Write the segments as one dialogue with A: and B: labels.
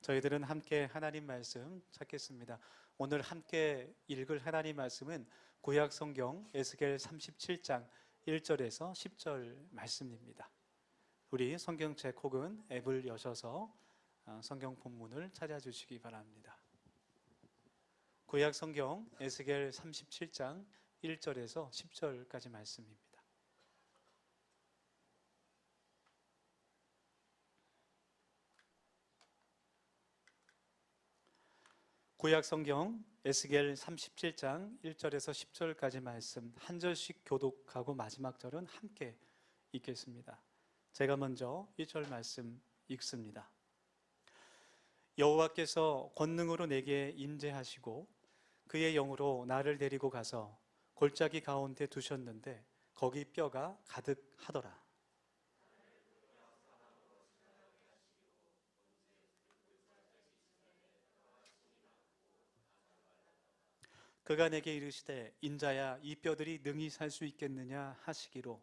A: 저희들은 함께 하나님 말씀 찾겠습니다. 오늘 함께 읽을 하나님 말씀은 구약 성경 에스겔 37장 1절에서 10절 말씀입니다. 우리 성경책 혹은 앱을 여셔서 성경 본문을 찾아주시기 바랍니다. 구약 성경 에스겔 37장 1절에서 10절까지 말씀입니다. 구약 성경 에스겔 37장 1절에서 10절까지 말씀 한 절씩 교독하고 마지막 절은 함께 읽겠습니다. 제가 먼저 1절 말씀 읽습니다. 여호와께서 권능으로 내게 임재하시고 그의 영으로 나를 데리고 가서 골짜기 가운데 두셨는데 거기 뼈가 가득하더라. 그가 내게 이르시되 인자야 이 뼈들이 능히 살 수 있겠느냐 하시기로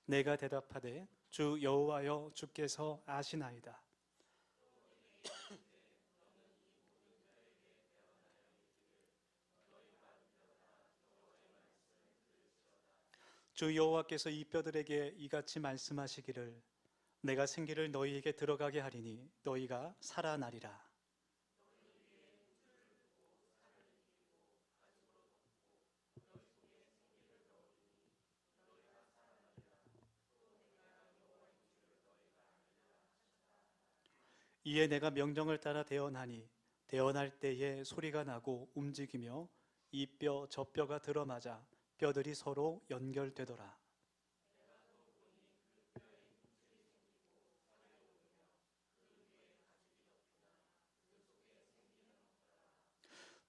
A: 내가 대답하되 주 여호와여 주께서 아시나이다. 주 여호와께서 이 뼈들에게 이같이 말씀하시기를 내가 생기를 너희에게 들어가게 하리니 너희가 살아나리라. 이에 내가 명령을 따라 대언하니 대언할 때에 소리가 나고 움직이며 이 뼈 저 뼈가 들어맞아 뼈들이 서로 연결되더라.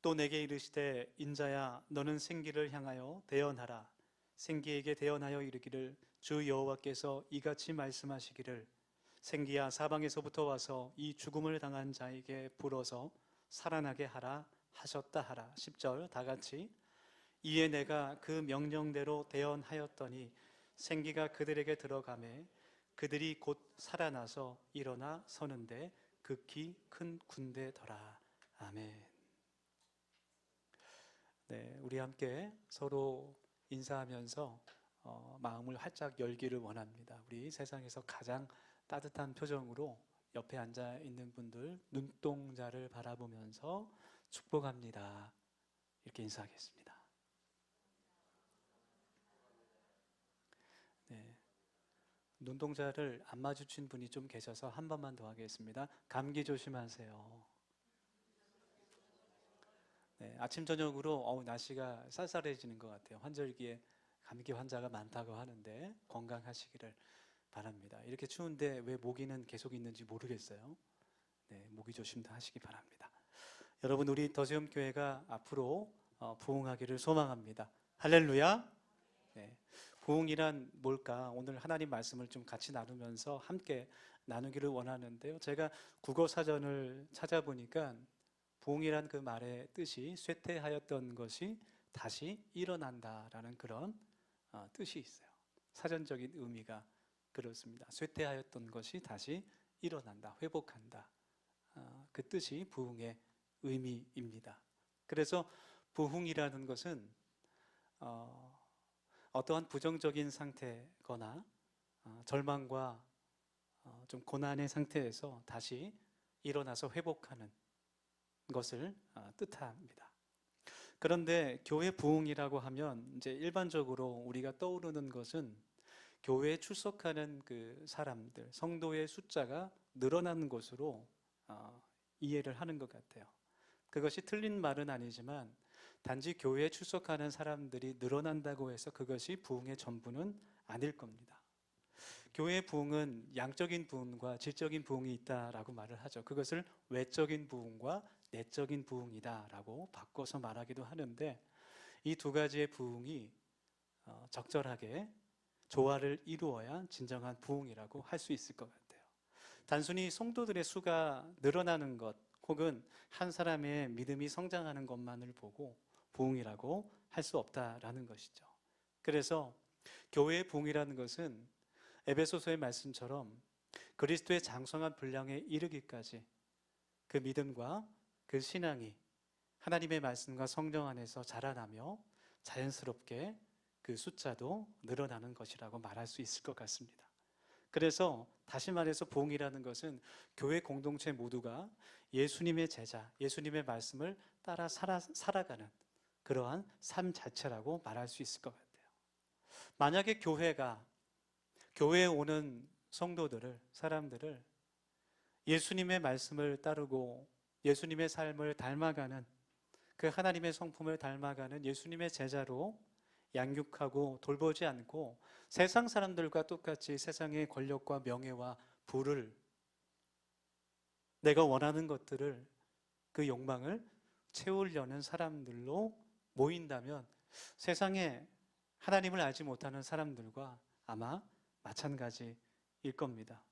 A: 또 내게 이르시되 인자야 너는 생기를 향하여 대언하라. 생기에게 대언하여 이르기를 주 여호와께서 이같이 말씀하시기를 생기야 사방에서부터 와서 이 죽음을 당한 자에게 불어서 살아나게 하라 하셨다 하라. 10절 다 같이 이에 내가 그 명령대로 대언하였더니 생기가 그들에게 들어가매 그들이 곧 살아나서 일어나 서는데 극히 큰 군대더라. 아멘. 네, 우리 함께 서로 인사하면서 마음을 활짝 열기를 원합니다. 우리 세상에서 가장 따뜻한 표정으로 옆에 앉아 있는 분들 눈동자를 바라보면서 축복합니다. 이렇게 인사하겠습니다. 네, 눈동자를 안 마주친 분이 좀 계셔서 한 번만 더 하겠습니다. 감기 조심하세요. 네, 아침 저녁으로 날씨가 쌀쌀해지는 것 같아요. 환절기에 감기 환자가 많다고 하는데 건강하시기를 바랍니다. 이렇게 추운데 왜 모기는 계속 있는지 모르겠어요. 네, 모기 조심도 하시기 바랍니다. 여러분 우리 더세움 교회가 앞으로 부흥하기를 소망합니다. 할렐루야. 네, 부흥이란 뭘까? 오늘 하나님 말씀을 좀 같이 나누면서 함께 나누기를 원하는데요. 제가 국어 사전을 찾아보니까 부흥이란 그 말의 뜻이 쇠퇴하였던 것이 다시 일어난다라는 그런 뜻이 있어요. 사전적인 의미가 그렇습니다. 쇠퇴하였던 것이 다시 일어난다, 회복한다. 그 뜻이 부흥의 의미입니다. 그래서 부흥이라는 것은 어떠한 부정적인 상태거나 절망과 좀 고난의 상태에서 다시 일어나서 회복하는 것을 뜻합니다. 그런데 교회 부흥이라고 하면 이제 일반적으로 우리가 떠오르는 것은 교회에 출석하는 그 사람들, 성도의 숫자가 늘어나는 것으로 이해를 하는 것 같아요. 그것이 틀린 말은 아니지만 단지 교회에 출석하는 사람들이 늘어난다고 해서 그것이 부흥의 전부는 아닐 겁니다. 교회의 부흥은 양적인 부흥과 질적인 부흥이 있다라고 말을 하죠. 그것을 외적인 부흥과 내적인 부흥이다라고 바꿔서 말하기도 하는데 이 두 가지의 부흥이 적절하게 조화를 이루어야 진정한 부흥이라고 할 수 있을 것 같아요. 단순히 성도들의 수가 늘어나는 것 혹은 한 사람의 믿음이 성장하는 것만을 보고 부흥이라고 할 수 없다라는 것이죠. 그래서 교회의 부흥이라는 것은 에베소서의 말씀처럼 그리스도의 장성한 분량에 이르기까지 그 믿음과 그 신앙이 하나님의 말씀과 성령 안에서 자라나며 자연스럽게 그 숫자도 늘어나는 것이라고 말할 수 있을 것 같습니다. 그래서 다시 말해서 부흥이라는 것은 교회 공동체 모두가 예수님의 제자, 예수님의 말씀을 따라 살아가는 그러한 삶 자체라고 말할 수 있을 것 같아요. 만약에 교회에 오는 성도들을, 사람들을 예수님의 말씀을 따르고 예수님의 삶을 닮아가는, 그 하나님의 성품을 닮아가는 예수님의 제자로 양육하고 돌보지 않고 세상 사람들과 똑같이 세상의 권력과 명예와 부를, 내가 원하는 것들을, 그 욕망을 채우려는 사람들로 모인다면 세상에 하나님을 알지 못하는 사람들과 아마 마찬가지일 겁니다.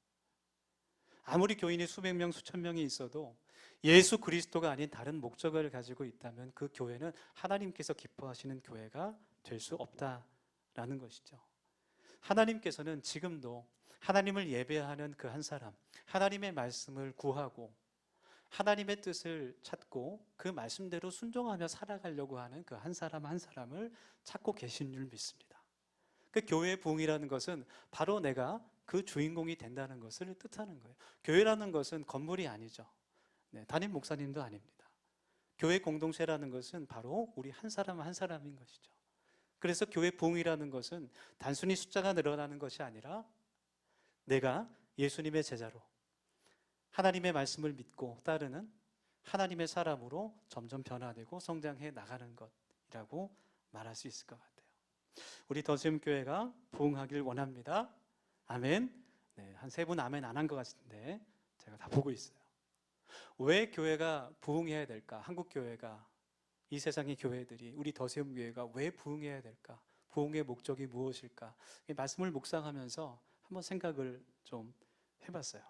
A: 아무리 교인이 수백 명, 수천 명이 있어도 예수 그리스도가 아닌 다른 목적을 가지고 있다면 그 교회는 하나님께서 기뻐하시는 교회가 될 수 없다라는 것이죠. 하나님께서는 지금도 하나님을 예배하는 그 한 사람, 하나님의 말씀을 구하고 하나님의 뜻을 찾고 그 말씀대로 순종하며 살아가려고 하는 그 한 사람 한 사람을 찾고 계신 줄 믿습니다. 그 교회의 부흥이라는 것은 바로 내가 그 주인공이 된다는 것을 뜻하는 거예요. 교회라는 것은 건물이 아니죠. 담임 목사님도 아닙니다. 교회 공동체라는 것은 바로 우리 한 사람 한 사람인 것이죠. 그래서 교회 부흥이라는 것은 단순히 숫자가 늘어나는 것이 아니라 내가 예수님의 제자로 하나님의 말씀을 믿고 따르는 하나님의 사람으로 점점 변화되고 성장해 나가는 것이라고 말할 수 있을 것 같아요. 우리 더수염교회가 부흥하길 원합니다. 아멘. 한 세 분 아멘 안 한 것 같은데 제가 다 보고 있어요. 왜 교회가 부흥해야 될까? 한국 교회가, 이 세상의 교회들이, 우리 더수염교회가 왜 부흥해야 될까? 부흥의 목적이 무엇일까? 이 말씀을 묵상하면서 한번 생각을 좀 해봤어요.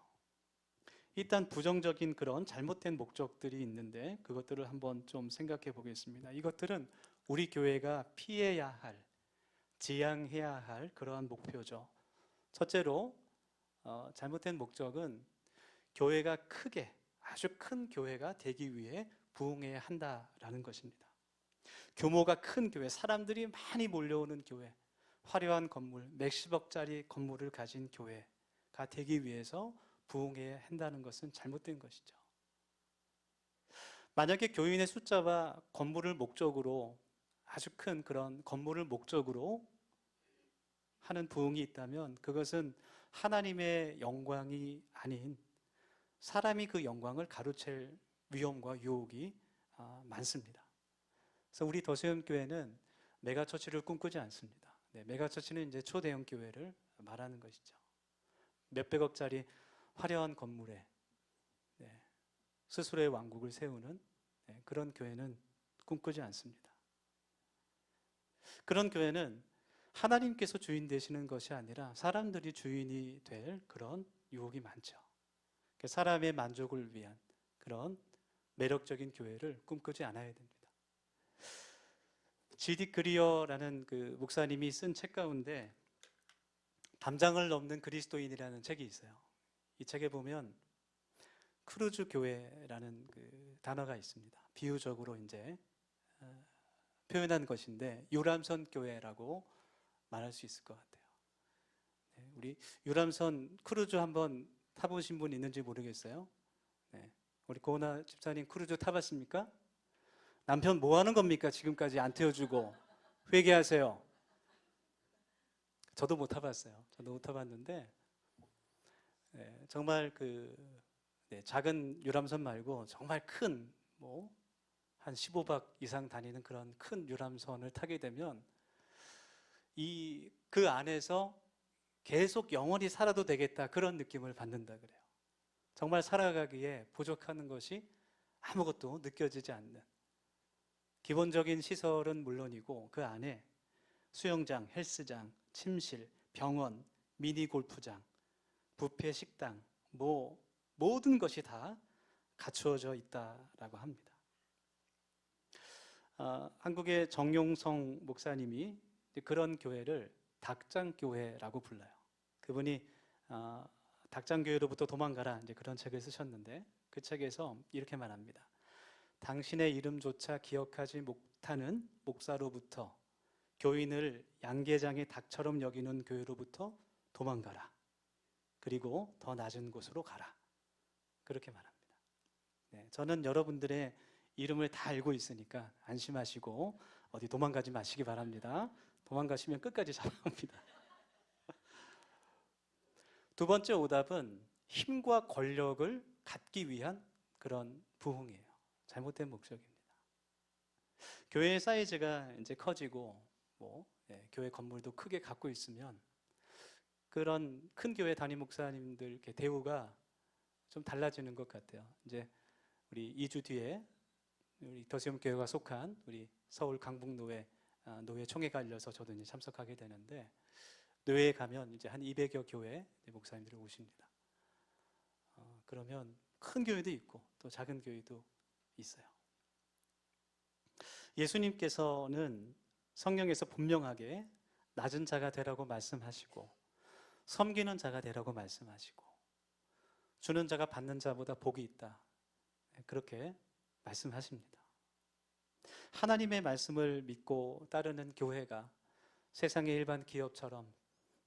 A: 일단 부정적인 그런 잘못된 목적들이 있는데 그것들을 한번 좀 생각해 보겠습니다. 이것들은 우리 교회가 피해야 할, 지향해야 할 그러한 목표죠. 첫째로 잘못된 목적은 교회가 크게, 아주 큰 교회가 되기 위해 부흥해야 한다라는 것입니다. 규모가 큰 교회, 사람들이 많이 몰려오는 교회, 화려한 건물, 몇십억짜리 건물을 가진 교회가 되기 위해서 부흥해야 한다는 것은 잘못된 것이죠. 만약에 교인의 숫자와 건물을 목적으로, 아주 큰 그런 건물을 목적으로 하는 부흥이 있다면 그것은 하나님의 영광이 아닌 사람이 그 영광을 가로챌 위험과 유혹이 많습니다. 그래서 우리 더수염교회는 메가처치를 꿈꾸지 않습니다. 메가처치는 이제 초대형 교회를 말하는 것이죠. 몇백억짜리 화려한 건물에 스스로의 왕국을 세우는 그런 교회는 꿈꾸지 않습니다. 그런 교회는 하나님께서 주인 되시는 것이 아니라 사람들이 주인이 될 그런 유혹이 많죠. 사람의 만족을 위한 그런 매력적인 교회를 꿈꾸지 않아야 됩니다. G.D. 그리어라는 그 목사님이 쓴 책 가운데 담장을 넘는 그리스도인이라는 책이 있어요. 이 책에 보면 크루즈 교회라는 그 단어가 있습니다. 비유적으로 이제 표현한 것인데 유람선 교회라고 말할 수 있을 것 같아요. 우리 유람선 크루즈 한번 타보신 분 있는지 모르겠어요. 우리 고은아 집사님 크루즈 타봤습니까? 남편 뭐 하는 겁니까? 지금까지 안 태워주고 회개하세요. 저도 못 타봤어요. 저도 못 타봤는데 정말 작은 유람선 말고 정말 큰 한 15박 이상 다니는 그런 큰 유람선을 타게 되면 그 안에서 계속 영원히 살아도 되겠다 그런 느낌을 받는다 그래요. 정말 살아가기에 부족한 것이 아무것도 느껴지지 않는, 기본적인 시설은 물론이고 그 안에 수영장, 헬스장, 침실, 병원, 미니 골프장, 뷔페 식당, 모든 것이 다 갖추어져 있다라고 합니다. 한국의 정용성 목사님이 그런 교회를 닭장교회라고 불러요. 그분이 닭장교회로부터 도망가라, 이제 그런 책을 쓰셨는데, 그 책에서 이렇게 말합니다. 당신의 이름조차 기억하지 못하는 목사로부터, 교인을 양계장의 닭처럼 여기는 교회로부터 도망가라. 그리고 더 낮은 곳으로 가라. 그렇게 말합니다. 네, 저는 여러분들의 이름을 다 알고 있으니까 안심하시고 어디 도망가지 마시기 바랍니다. 도망가시면 끝까지 잡아옵니다. 두 번째 오답은 힘과 권력을 갖기 위한 그런 부흥이에요. 잘못된 목적입니다. 교회의 사이즈가 이제 커지고 교회 건물도 크게 갖고 있으면 그런 큰 교회 담임 목사님들 이렇게 대우가 좀 달라지는 것 같아요. 이제 우리 2주 뒤에 우리 더시움 교회가 속한 우리 서울 강북노회 노회 총회가 열려서 저도 이제 참석하게 되는데, 노회에 가면 이제 한 200여 교회 목사님들이 오십니다. 그러면 큰 교회도 있고 또 작은 교회도 있어요. 예수님께서는 성경에서 분명하게 낮은 자가 되라고 말씀하시고, 섬기는 자가 되라고 말씀하시고, 주는 자가 받는 자보다 복이 있다, 그렇게 말씀하십니다. 하나님의 말씀을 믿고 따르는 교회가 세상의 일반 기업처럼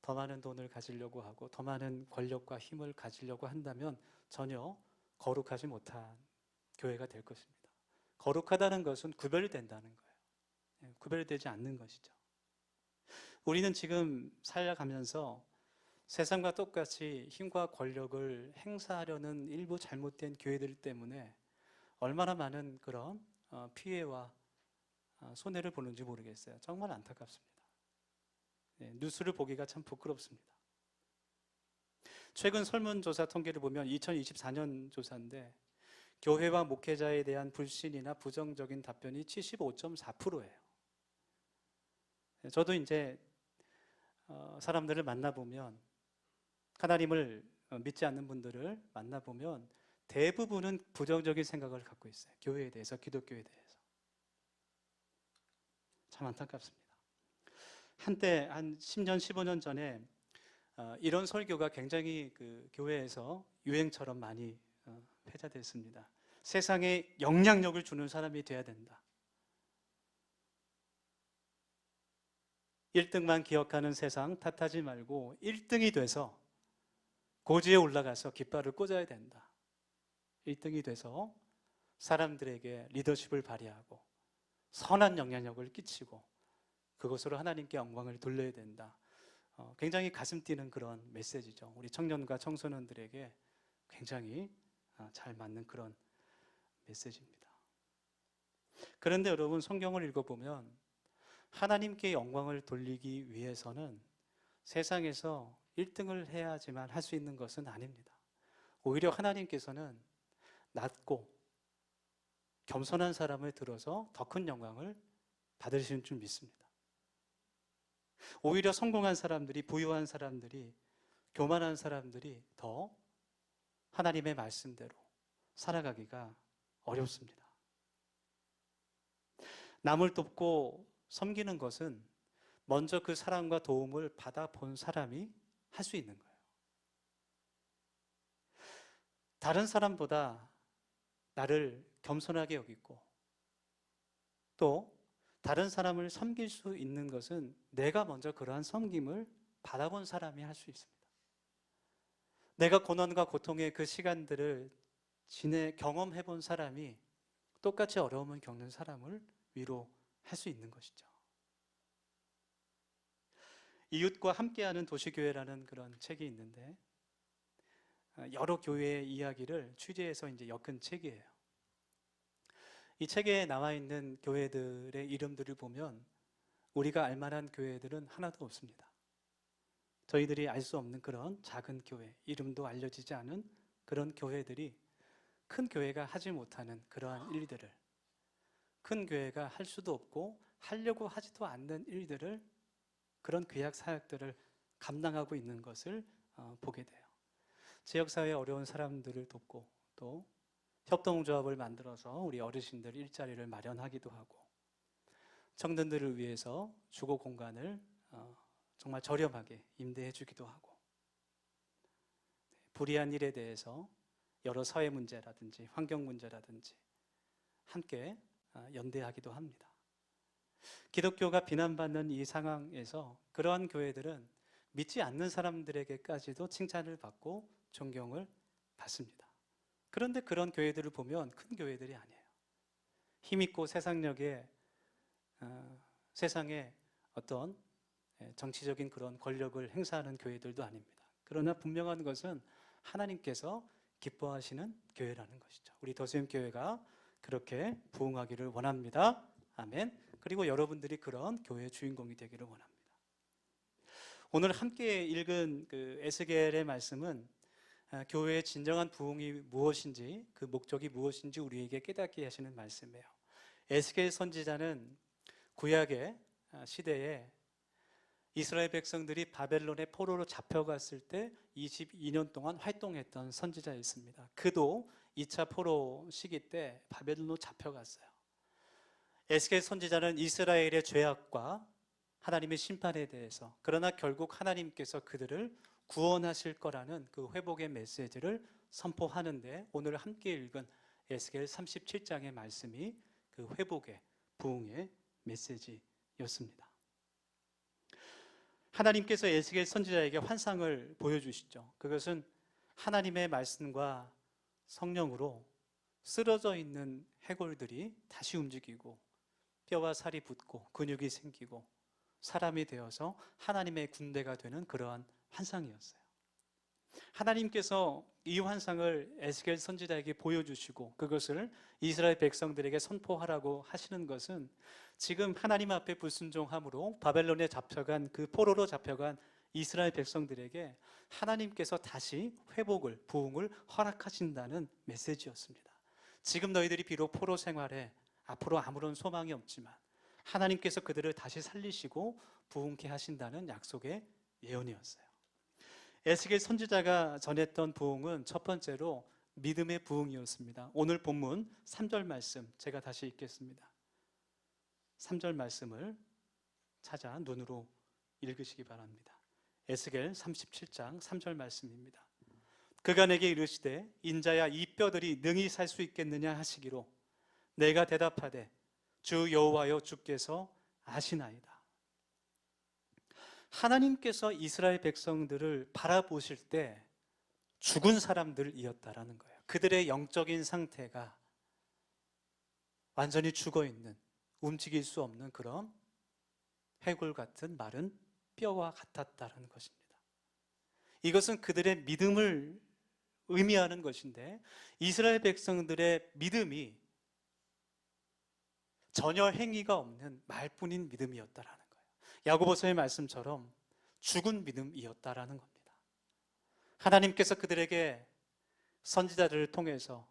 A: 더 많은 돈을 가지려고 하고 더 많은 권력과 힘을 가지려고 한다면 전혀 거룩하지 못한 교회가 될 것입니다. 거룩하다는 것은 구별된다는 거예요. 구별되지 않는 것이죠. 우리는 지금 살아가면서 세상과 똑같이 힘과 권력을 행사하려는 일부 잘못된 교회들 때문에 얼마나 많은 그런 피해와 손해를 보는지 모르겠어요. 정말 안타깝습니다. 뉴스를 보기가 참 부끄럽습니다. 최근 설문조사 통계를 보면 2024년 조사인데 교회와 목회자에 대한 불신이나 부정적인 답변이 75.4%예요. 저도 이제 사람들을 만나보면, 하나님을 믿지 않는 분들을 만나보면 대부분은 부정적인 생각을 갖고 있어요. 교회에 대해서, 기독교에 대해서. 참 안타깝습니다. 한때 한 10년, 15년 전에 이런 설교가 굉장히 그 교회에서 유행처럼 많이 회자됐습니다. 세상에 영향력을 주는 사람이 돼야 된다. 1등만 기억하는 세상 탓하지 말고 1등이 돼서 고지에 올라가서 깃발을 꽂아야 된다. 1등이 돼서 사람들에게 리더십을 발휘하고 선한 영향력을 끼치고 그것으로 하나님께 영광을 돌려야 된다. 굉장히 가슴 뛰는 그런 메시지죠. 우리 청년과 청소년들에게 굉장히 잘 맞는 그런 메시지입니다. 그런데 여러분, 성경을 읽어보면 하나님께 영광을 돌리기 위해서는 세상에서 1등을 해야지만 할 수 있는 것은 아닙니다. 오히려 하나님께서는 낮고 겸손한 사람을 들어서 더 큰 영광을 받으시는 줄 믿습니다. 오히려 성공한 사람들이, 부유한 사람들이, 교만한 사람들이 더 하나님의 말씀대로 살아가기가 어렵습니다. 남을 돕고 섬기는 것은 먼저 그 사랑과 도움을 받아본 사람이 할 수 있는 거예요. 다른 사람보다 나를 겸손하게 여기고 또 다른 사람을 섬길 수 있는 것은 내가 먼저 그러한 섬김을 받아본 사람이 할 수 있습니다. 내가 고난과 고통의 그 시간들을 경험해 본 사람이 똑같이 어려움을 겪는 사람을 위로할 수 있는 것이죠. 이웃과 함께하는 도시교회라는 그런 책이 있는데 여러 교회의 이야기를 취재해서 이제 엮은 책이에요. 이 책에 나와 있는 교회들의 이름들을 보면 우리가 알만한 교회들은 하나도 없습니다. 저희들이 알 수 없는 그런 작은 교회, 이름도 알려지지 않은 그런 교회들이 큰 교회가 하지 못하는 그러한 일들을, 큰 교회가 할 수도 없고 하려고 하지도 않는 일들을, 그런 귀약 사역들을 감당하고 있는 것을 보게 돼요. 지역사회에 어려운 사람들을 돕고 또 협동조합을 만들어서 우리 어르신들 일자리를 마련하기도 하고, 청년들을 위해서 주거 공간을 정말 저렴하게 임대해 주기도 하고, 불의한 일에 대해서 여러 사회 문제라든지 환경 문제라든지 함께 연대하기도 합니다. 기독교가 비난받는 이 상황에서 그러한 교회들은 믿지 않는 사람들에게까지도 칭찬을 받고 존경을 받습니다. 그런데 그런 교회들을 보면 큰 교회들이 아니에요. 힘있고 세상에 어떤 정치적인 그런 권력을 행사하는 교회들도 아닙니다. 그러나 분명한 것은 하나님께서 기뻐하시는 교회라는 것이죠. 우리 더수임교회가 그렇게 부흥하기를 원합니다. 아멘. 그리고 여러분들이 그런 교회의 주인공이 되기를 원합니다. 오늘 함께 읽은 그 에스겔의 말씀은 교회의 진정한 부흥이 무엇인지, 그 목적이 무엇인지 우리에게 깨닫게 하시는 말씀이에요. 에스겔 선지자는 구약의 시대에 이스라엘 백성들이 바벨론의 포로로 잡혀갔을 때 22년 동안 활동했던 선지자였습니다. 그도 2차 포로 시기 때 바벨론으로 잡혀갔어요. 에스겔 선지자는 이스라엘의 죄악과 하나님의 심판에 대해서, 그러나 결국 하나님께서 그들을 구원하실 거라는 그 회복의 메시지를 선포하는데, 오늘 함께 읽은 에스겔 37장의 말씀이 그 회복의 부흥의 메시지였습니다. 하나님께서 에스겔 선지자에게 환상을 보여주시죠. 그것은 하나님의 말씀과 성령으로 쓰러져 있는 해골들이 다시 움직이고 뼈와 살이 붙고 근육이 생기고 사람이 되어서 하나님의 군대가 되는 그러한 환상이었어요. 하나님께서 이 환상을 에스겔 선지자에게 보여주시고 그것을 이스라엘 백성들에게 선포하라고 하시는 것은 지금 하나님 앞에 불순종함으로 바벨론에 잡혀간, 그 포로로 잡혀간 이스라엘 백성들에게 하나님께서 다시 회복을, 부흥을 허락하신다는 메시지였습니다. 지금 너희들이 비록 포로 생활에 앞으로 아무런 소망이 없지만 하나님께서 그들을 다시 살리시고 부흥케 하신다는 약속의 예언이었어요. 에스겔 선지자가 전했던 부흥은 첫 번째로 믿음의 부흥이었습니다. 오늘 본문 3절 말씀 제가 다시 읽겠습니다. 3절 말씀을 찾아 눈으로 읽으시기 바랍니다. 에스겔 37장 3절 말씀입니다. 그가 내게 이르시되 인자야 이 뼈들이 능히 살 수 있겠느냐 하시기로 내가 대답하되 주 여호와여 주께서 아시나이다. 하나님께서 이스라엘 백성들을 바라보실 때 죽은 사람들이었다라는 거예요. 그들의 영적인 상태가 완전히 죽어있는, 움직일 수 없는 그런 해골 같은 마른 뼈와 같았다는 것입니다. 이것은 그들의 믿음을 의미하는 것인데 이스라엘 백성들의 믿음이 전혀 행위가 없는 말뿐인 믿음이었다라는 거예요. 야고보서의 말씀처럼 죽은 믿음이었다라는 겁니다. 하나님께서 그들에게 선지자들을 통해서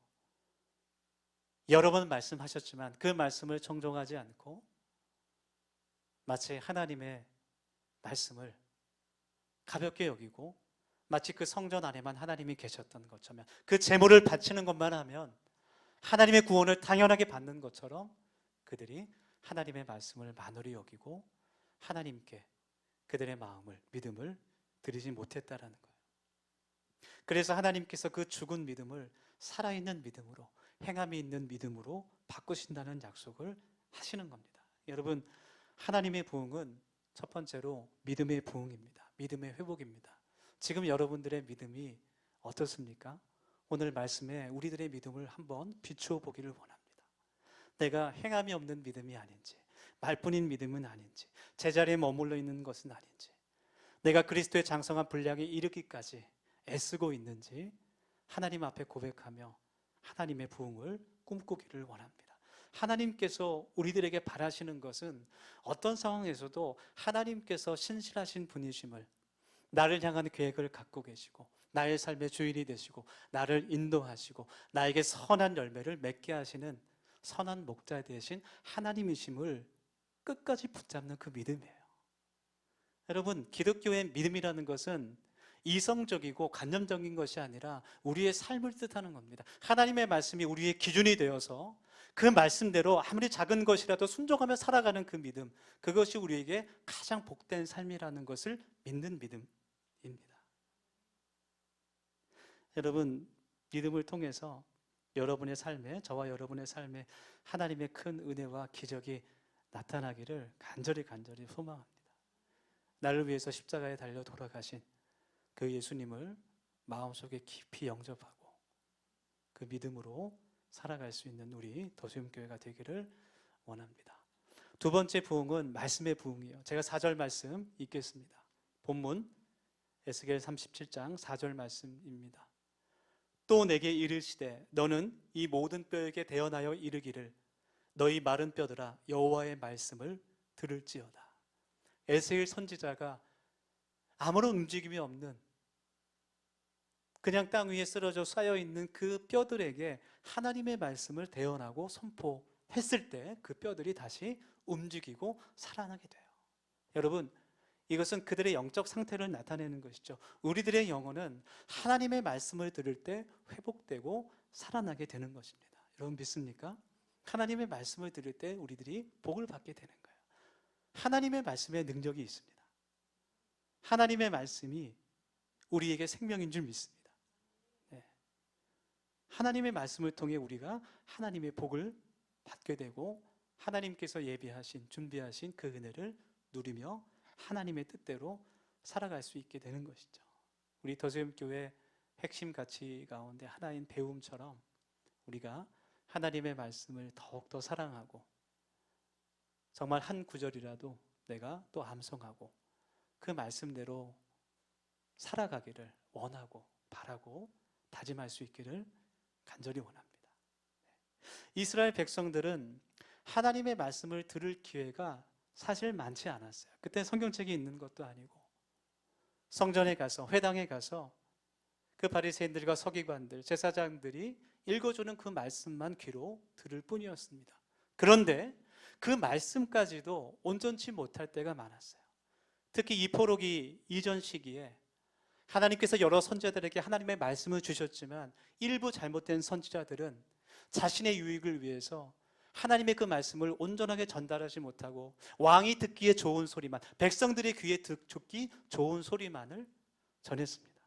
A: 여러 번 말씀하셨지만 그 말씀을 청종하지 않고 마치 하나님의 말씀을 가볍게 여기고 마치 그 성전 안에만 하나님이 계셨던 것처럼, 그 제물을 바치는 것만 하면 하나님의 구원을 당연하게 받는 것처럼 그들이 하나님의 말씀을 만홀히 여기고 하나님께 그들의 마음을, 믿음을 드리지 못했다라는 거예요. 그래서 하나님께서 그 죽은 믿음을 살아있는 믿음으로, 행함이 있는 믿음으로 바꾸신다는 약속을 하시는 겁니다. 여러분, 하나님의 부흥은 첫 번째로 믿음의 부흥입니다. 믿음의 회복입니다. 지금 여러분들의 믿음이 어떻습니까? 오늘 말씀에 우리들의 믿음을 한번 비추어 보기를 원합니다. 내가 행함이 없는 믿음이 아닌지, 말뿐인 믿음은 아닌지, 제자리에 머물러 있는 것은 아닌지, 내가 그리스도의 장성한 분량에 이르기까지 애쓰고 있는지 하나님 앞에 고백하며 하나님의 부흥을 꿈꾸기를 원합니다. 하나님께서 우리들에게 바라시는 것은 어떤 상황에서도 하나님께서 신실하신 분이심을, 나를 향한 계획을 갖고 계시고 나의 삶의 주인이 되시고 나를 인도하시고 나에게 선한 열매를 맺게 하시는 선한 목자 되신 하나님이심을 끝까지 붙잡는 그 믿음이에요. 여러분, 기독교의 믿음이라는 것은 이성적이고 관념적인 것이 아니라 우리의 삶을 뜻하는 겁니다. 하나님의 말씀이 우리의 기준이 되어서 그 말씀대로 아무리 작은 것이라도 순종하며 살아가는 그 믿음, 그것이 우리에게 가장 복된 삶이라는 것을 믿는 믿음입니다. 여러분, 믿음을 통해서 여러분의 삶에, 저와 여러분의 삶에 하나님의 큰 은혜와 기적이 나타나기를 간절히 소망합니다. 나를 위해서 십자가에 달려 돌아가신 그 예수님을 마음속에 깊이 영접하고 그 믿음으로 살아갈 수 있는 우리 더수용교회가 되기를 원합니다. 두 번째 부흥은 말씀의 부흥이에요. 제가 4절 말씀 읽겠습니다. 본문 에스겔 37장 4절 말씀입니다. 또 내게 이르시되 너는 이 모든 뼈에게 대언하여 이르기를 너희 마른 뼈들아 여호와의 말씀을 들을지어다. 에스겔 선지자가 아무런 움직임이 없는 그냥 땅 위에 쓰러져 쌓여있는 그 뼈들에게 하나님의 말씀을 대언하고 선포했을 때 그 뼈들이 다시 움직이고 살아나게 돼요. 여러분, 이것은 그들의 영적 상태를 나타내는 것이죠. 우리들의 영혼은 하나님의 말씀을 들을 때 회복되고 살아나게 되는 것입니다. 여러분 믿습니까? 하나님의 말씀을 들을 때 우리들이 복을 받게 되는 거예요. 하나님의 말씀에 능력이 있습니다. 하나님의 말씀이 우리에게 생명인 줄 믿습니다. 네. 하나님의 말씀을 통해 우리가 하나님의 복을 받게 되고 하나님께서 예비하신, 준비하신 그 은혜를 누리며 하나님의 뜻대로 살아갈 수 있게 되는 것이죠. 우리 더수염교회 핵심 가치 가운데 하나인 배움처럼 우리가 하나님의 말씀을 더욱더 사랑하고 정말 한 구절이라도 내가 또 암송하고 그 말씀대로 살아가기를 원하고 바라고 다짐할 수 있기를 간절히 원합니다. 이스라엘 백성들은 하나님의 말씀을 들을 기회가 사실 많지 않았어요. 그때 성경책이 있는 것도 아니고 성전에 가서, 회당에 가서 그 바리새인들과 서기관들, 제사장들이 읽어주는 그 말씀만 귀로 들을 뿐이었습니다. 그런데 그 말씀까지도 온전치 못할 때가 많았어요. 특히 이 포로기 이전 시기에 하나님께서 여러 선지자들에게 하나님의 말씀을 주셨지만 일부 잘못된 선지자들은 자신의 유익을 위해서 하나님의 그 말씀을 온전하게 전달하지 못하고 왕이 듣기에 좋은 소리만, 백성들의 귀에 듣기 좋은 소리만을 전했습니다.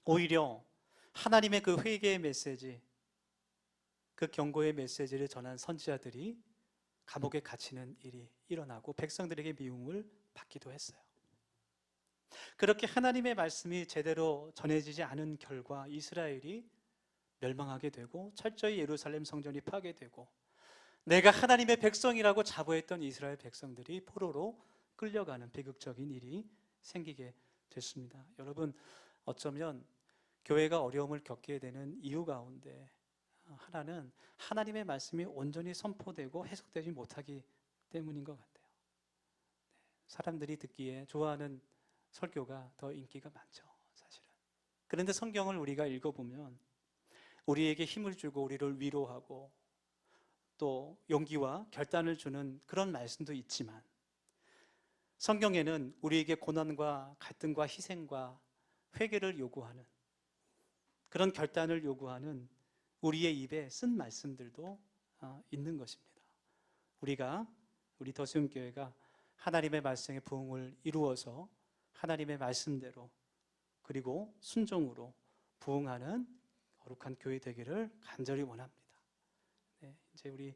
A: 오히려 하나님의 그 회개의 메시지, 그 경고의 메시지를 전한 선지자들이 감옥에 갇히는 일이 일어나고 백성들에게 미움을 받기도 했어요. 그렇게 하나님의 말씀이 제대로 전해지지 않은 결과 이스라엘이 멸망하게 되고 철저히 예루살렘 성전이 파괴되고 내가 하나님의 백성이라고 자부했던 이스라엘 백성들이 포로로 끌려가는 비극적인 일이 생기게 됐습니다. 여러분, 어쩌면 교회가 어려움을 겪게 되는 이유 가운데 하나는 하나님의 말씀이 온전히 선포되고 해석되지 못하기 때문인 것 같아요. 사람들이 듣기에 좋아하는 설교가 더 인기가 많죠, 사실은. 그런데 성경을 우리가 읽어보면 우리에게 힘을 주고 우리를 위로하고 또 용기와 결단을 주는 그런 말씀도 있지만 성경에는 우리에게 고난과 갈등과 희생과 회개를 요구하는 그런 결단을 요구하는 우리의 입에 쓴 말씀들도 있는 것입니다. 우리 더수용교회가 하나님의 말씀의 부흥을 이루어서 하나님의 말씀대로 그리고 순종으로 부흥하는 거룩한 교회 되기를 간절히 원합니다. 네, 이제 우리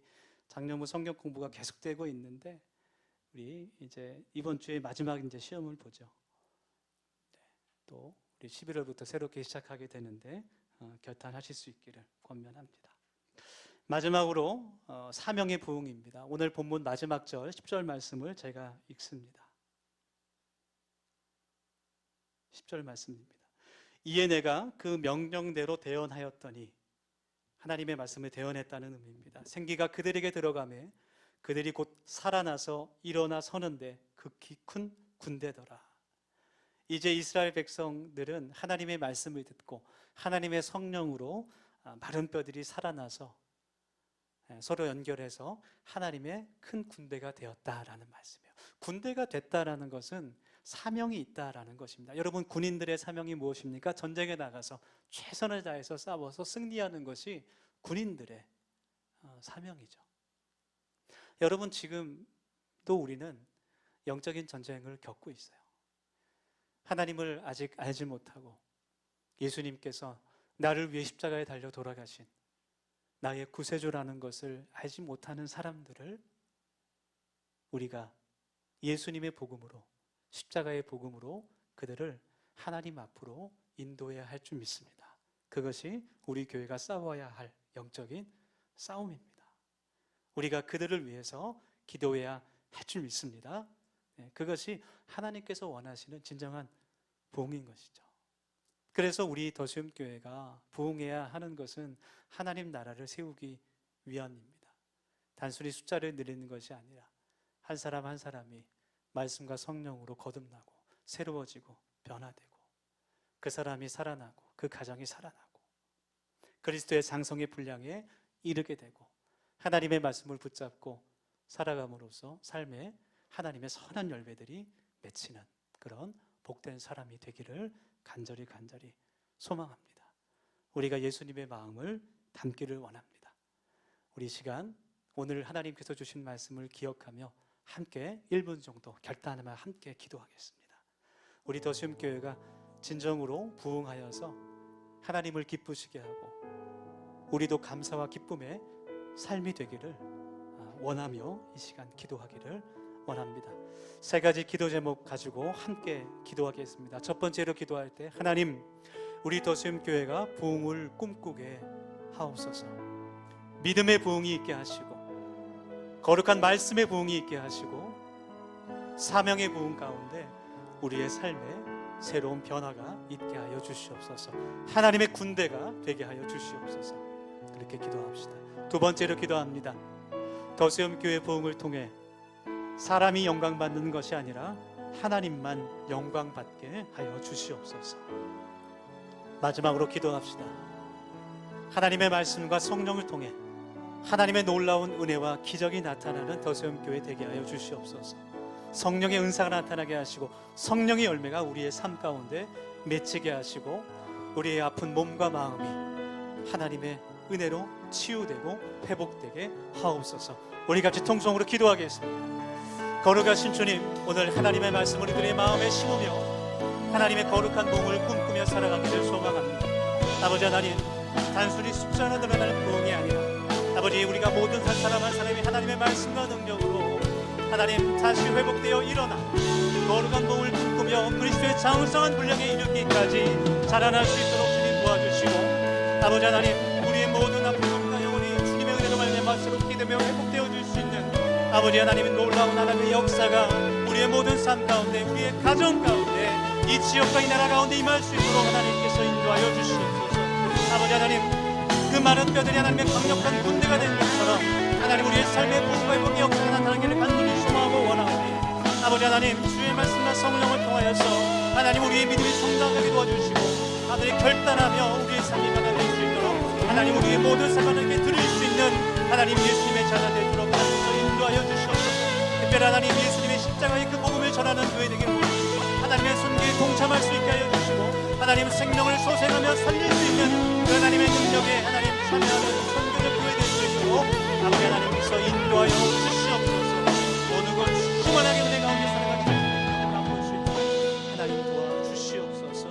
A: 작년부 성경 공부가 계속되고 있는데 우리 이제 이번 주에 마지막 이제 시험을 보죠. 네, 또 우리 11월부터 새롭게 시작하게 되는데 결단하실 수 있기를 권면합니다. 마지막으로 사명의 부흥입니다. 오늘 본문 마지막 절 10절 말씀을 제가 읽습니다. 10절 말씀입니다. 이에 내가 그 명령대로 대언하였더니, 하나님의 말씀을 대언했다는 의미입니다. 생기가 그들에게 들어가매 그들이 곧 살아나서 일어나 서는데 극히 큰 군대더라. 이제 이스라엘 백성들은 하나님의 말씀을 듣고 하나님의 성령으로 마른 뼈들이 살아나서 서로 연결해서 하나님의 큰 군대가 되었다라는 말씀이에요. 군대가 됐다라는 것은 사명이 있다라는 것입니다. 여러분, 군인들의 사명이 무엇입니까? 전쟁에 나가서 최선을 다해서 싸워서 승리하는 것이 군인들의 사명이죠. 여러분, 지금도 우리는 영적인 전쟁을 겪고 있어요. 하나님을 아직 알지 못하고 예수님께서 나를 위해 십자가에 달려 돌아가신 나의 구세주라는 것을 알지 못하는 사람들을 우리가 예수님의 복음으로, 십자가의 복음으로 그들을 하나님 앞으로 인도해야 할 줄 믿습니다. 그것이 우리 교회가 싸워야 할 영적인 싸움입니다. 우리가 그들을 위해서 기도해야 할 줄 믿습니다. 그것이 하나님께서 원하시는 진정한 부흥인 것이죠. 그래서 우리 더시움교회가 부흥해야 하는 것은 하나님 나라를 세우기 위함입니다. 단순히 숫자를 늘리는 것이 아니라 한 사람 한 사람이 말씀과 성령으로 거듭나고 새로워지고 변화되고 그 사람이 살아나고 그 가정이 살아나고 그리스도의 장성의 분량에 이르게 되고 하나님의 말씀을 붙잡고 살아감으로써 삶에 하나님의 선한 열매들이 맺히는 그런 복된 사람이 되기를 간절히 소망합니다. 우리가 예수님의 마음을 담기를 원합니다. 우리 시간 오늘 하나님께서 주신 말씀을 기억하며 함께 1분 정도 결단하며 함께 기도하겠습니다. 우리 더시움교회가 진정으로 부흥하여서 하나님을 기쁘시게 하고 우리도 감사와 기쁨의 삶이 되기를 원하며 이 시간 기도하기를 원합니다. 세 가지 기도 제목 가지고 함께 기도하겠습니다. 첫 번째로 기도할 때 하나님, 우리 더시움교회가 부흥을 꿈꾸게 하옵소서. 믿음의 부흥이 있게 하시고 거룩한 말씀의 부흥이 있게 하시고 사명의 부흥 가운데 우리의 삶에 새로운 변화가 있게 하여 주시옵소서. 하나님의 군대가 되게 하여 주시옵소서. 그렇게 기도합시다. 두 번째로 기도합니다. 더시움교회 부흥을 통해 사람이 영광받는 것이 아니라 하나님만 영광받게 하여 주시옵소서. 마지막으로 기도합시다. 하나님의 말씀과 성령을 통해 하나님의 놀라운 은혜와 기적이 나타나는 더시움교회 되게 하여 주시옵소서. 성령의 은사가 나타나게 하시고 성령의 열매가 우리의 삶 가운데 맺히게 하시고 우리의 아픈 몸과 마음이 하나님의 은혜로 치유되고 회복되게 하옵소서. 우리 같이 통성으로 기도하겠습니다. 거룩하신 주님, 오늘 하나님의 말씀을 우리들의 마음에 심으며 하나님의 거룩한 몸을 꿈꾸며 살아가기를 소망합니다. 아버지 하나님, 단순히 숫자나 늘어나는 부흥이 아니라 아버지, 우리가 모든 한 사람 한 사람이 하나님의 말씀과 능력으로 하나님 다시 회복되어 일어나 거룩한 몸을 꿈꾸며 그리스도의 장성한 분량에 이르기까지 자라날 수 있도록 주님 도와주시고 아버지 하나님, 우리의 모든 아픈 몸과 영혼이 주님의 은혜로 말미암아 새롭게 되며 회복되어 줄 수 있는 아버지 하나님의 놀라운 하나님의 역사가 우리의 모든 삶 가운데 우리의 가정 가운데 이 지역과 이 나라 가운데 임할 수 있도록 하나님께서 인도하여 주시옵소서. 아버지 하나님, 그 많은 뼈들이 하나님의 강력한 군대가 된 것처럼 하나님 우리의 삶의 부흥과 회복의 역사가 나타나기를 간절히 소망하고 원하오니 아버지 하나님, 주의 말씀과 성령을 통하여서 하나님 우리의 믿음이 성장하게 도와주시고 하나님 결단하며 우리의 삶이 변화될 수 있도록 하나님 우리의 모든 사람에게 드릴 수 있는 하나님 예수님의 자녀 되도록 하나님께서 인도하여 주시옵소서. 특별히 하나님 예수님의 십자가의 그 복음을 전하는 교회 되기를 원하시고 하나님의 손길에 동참할 수 있게 하여 주시고 하나님 생명을 소생하며 살릴 수 있는 그 하나님의 능력에 하나님 참여하는 선교적 교회 될 수 있도록 아버지 하나님께서 인도하여 주시옵소서. 어느 곳 충만하게 은혜 가운데 살아가실 수 있도록 하나님 도와주시옵소서.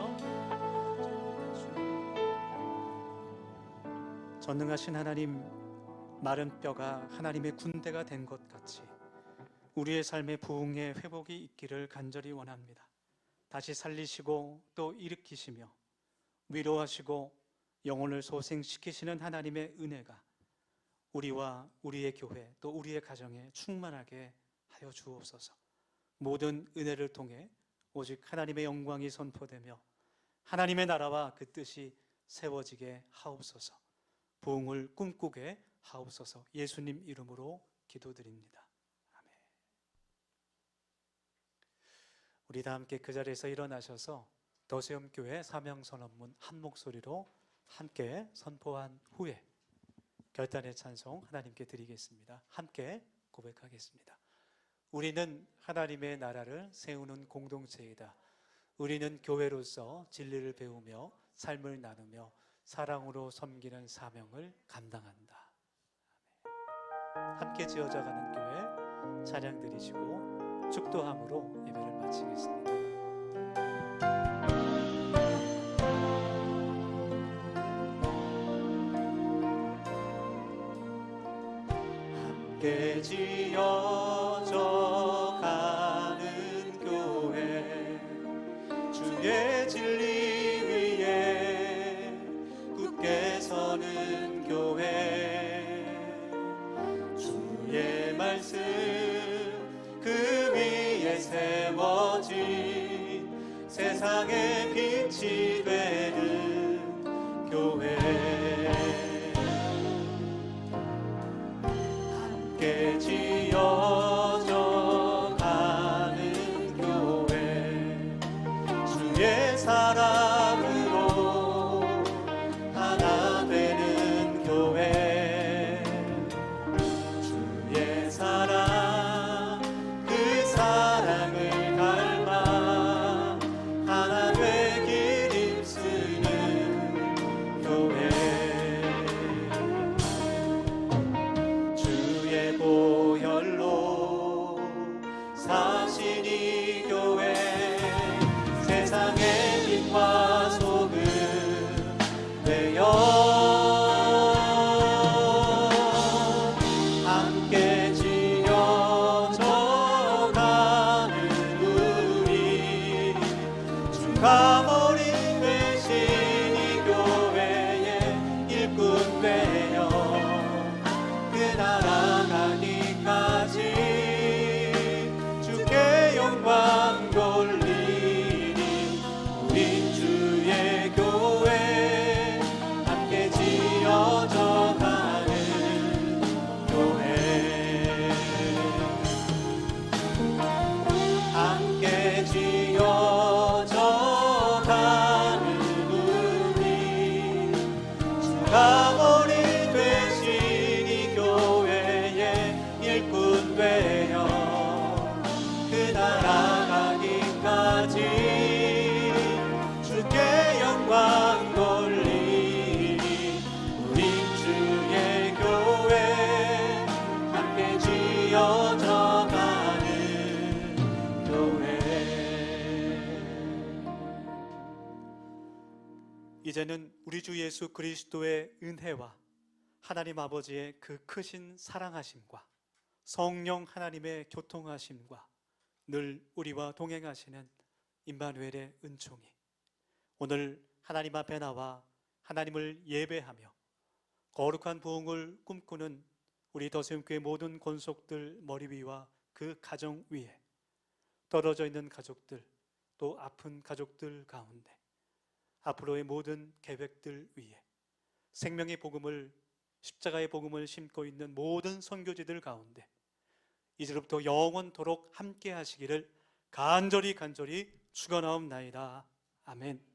A: 전능하신 하나님, 마른 뼈가 하나님의 군대가 된 것 같이 우리의 삶의 부흥의 회복이 있기를 간절히 원합니다. 다시 살리시고 또 일으키시며 위로하시고 영혼을 소생시키시는 하나님의 은혜가 우리와 우리의 교회 또 우리의 가정에 충만하게 하여 주옵소서. 모든 은혜를 통해 오직 하나님의 영광이 선포되며 하나님의 나라와 그 뜻이 세워지게 하옵소서. 부흥을 꿈꾸게 하옵소서. 예수님 이름으로 기도드립니다. 아멘. 우리 다 함께 그 자리에서 일어나셔서 더시움교회 사명선언문 한 목소리로 함께 선포한 후에 결단의 찬송 하나님께 드리겠습니다. 함께 고백하겠습니다. 우리는 하나님의 나라를 세우는 공동체이다. 우리는 교회로서 진리를 배우며 삶을 나누며 사랑으로 섬기는 사명을 감당한다. 함께 지어져가는 교회 찬양 드리시고 축도함으로 예배를 마치겠습니다. 함께 지어져 가는 교회, 주의 진리 위에 굳게 서는 교회, 주의 말씀 그 위에 세워진 세상의 빛이 되는 교회, 함께 지어져 가는 교회, 주의 사랑으로 하나 되는 교회, 주의 사랑 그 사랑을 닮아 하나 되길 힘쓰는 교회, 주의 보혈로 사신 이 교회, 세상의 빛과 소금 되어 함께 지어져 가는 우리, 주가 머리 되신 이 교회의 일꾼 되어 그 나라 가기까지 주께 영광 돌리니, 우린 주의 교회, 함께 지어져 가는 교회, 함께 지어져 가는 우리, 주가 머리 되신 이 교회의 일꾼 되어 그 나라 가기까지 주께 영광 돌리니, 우린 주의 교회, 함께 지어져 가는 교회. 이제는 우리 주 예수 그리스도의 은혜와 하나님 아버지의 그 크신 사랑하심과 성령 하나님의 교통하심과 늘 우리와 동행하시는 임마누엘의 은총이 오늘 하나님 앞에 나와 하나님을 예배하며 거룩한 부흥을 꿈꾸는 우리 더세움교회 모든 권속들 머리 위와 그 가정 위에, 떨어져 있는 가족들, 또 아픈 가족들 가운데, 앞으로의 모든 계획들 위에, 생명의 복음을, 십자가의 복음을 심고 있는 모든 선교지들 가운데 이제부터 영원토록 함께 하시기를 간절히 축원하옵나이다. 아멘.